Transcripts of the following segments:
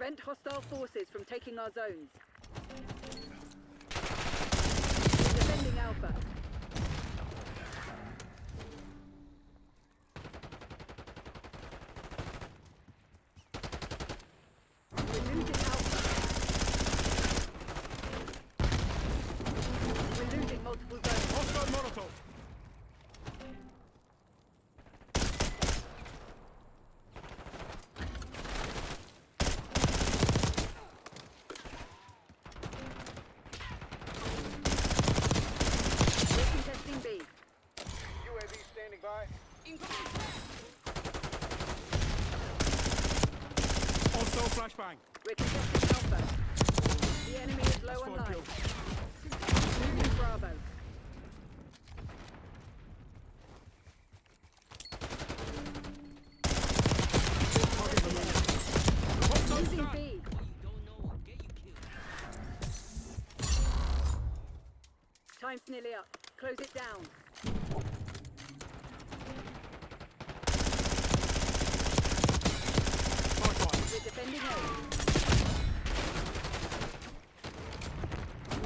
Prevent hostile forces from taking our zones. Defending Alpha. We're losing Alpha. We're losing multiple zones. Hostile Molotov! We're contesting B. UAV standing by. Hostile flashbang! We're contesting Alpha. The enemy is low on That's 5 life. kills. Losing Bravo. Hostile Losing stun! B. Time's nearly up. Close it down. Likewise. We're defending A.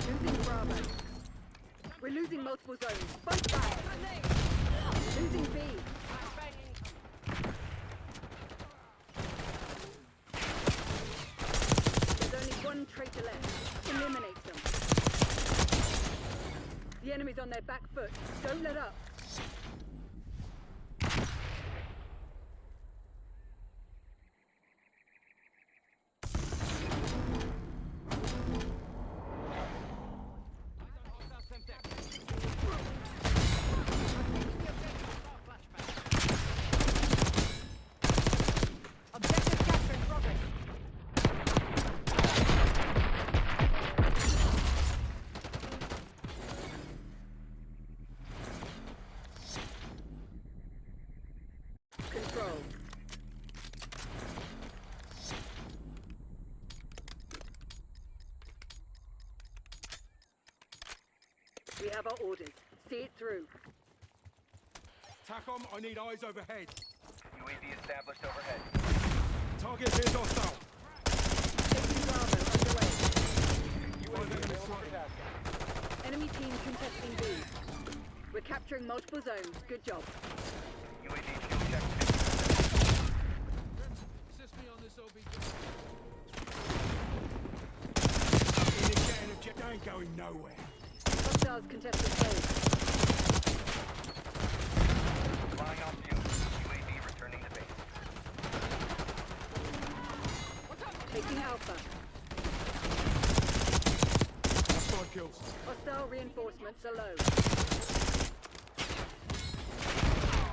Losing Bravo. We're losing multiple zones. Both back. Losing B. There's only one traitor left. Eliminate them. The enemy's on their back foot. Don't let up. Objective capture in progress. Control. We have our orders. See it through. TACOM, I need eyes overhead. UAV established overhead. Target is hostile. Taking Bravo underway. UAV available for tasking. Enemy team contesting B. We're capturing multiple zones. Good job. UAV fuel check. Assist me on this OBJ. Initiating objective ain't going nowhere. Hostiles contesting A. Flying on fuel. UAV returning to base. Taking Alpha. That's 5 kills. Hostile reinforcements are low.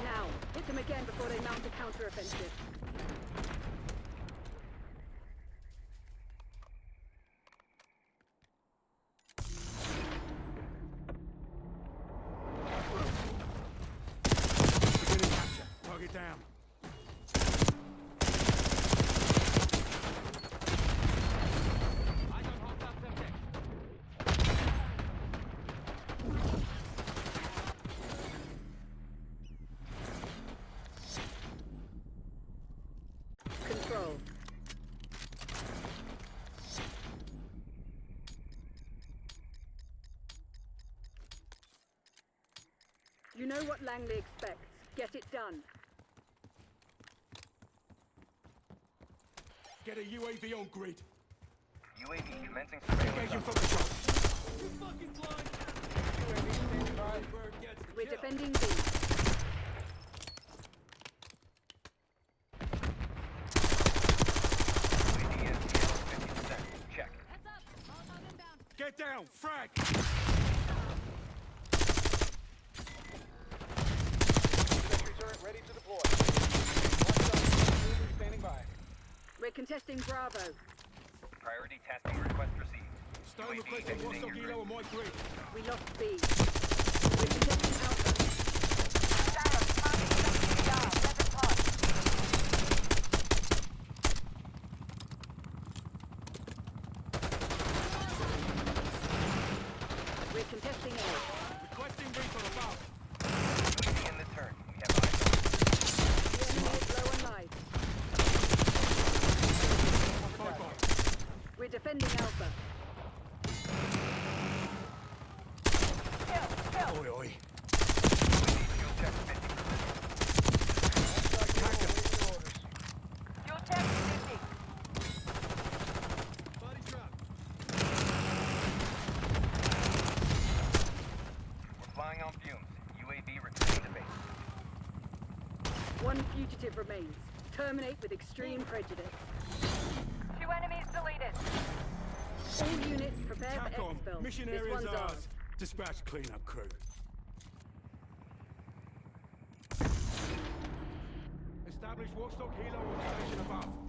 Now, hit them again before they mount a counter-offensive. Beginning capture. Target down. Control. You know what Langley expects. Get it done. Get a UAV on grid. UAV commencing Engaging surveillance. from the shot. UAV standing by. We're defending B. UAV STL 50%. Check. Get down. Frag. Sentry turret ready to deploy. UAV standing by. We're contesting Bravo. Priority tasking request received. Stone UAV requesting exiting hostile your kilo grid. on my grid. We lost B. We're contesting Alpha. We're contesting A. Requesting recon above. UAV in the turn. We have eyes The enemy is low on life. Bye-bye. fumes. UAV returning to base. One fugitive remains. Terminate with extreme prejudice. 2 enemies deleted. All units prepare for TACOM, exfil. mission This area's one's ours. ours. Dispatch cleanup crew. Establish watchdog helo on station above.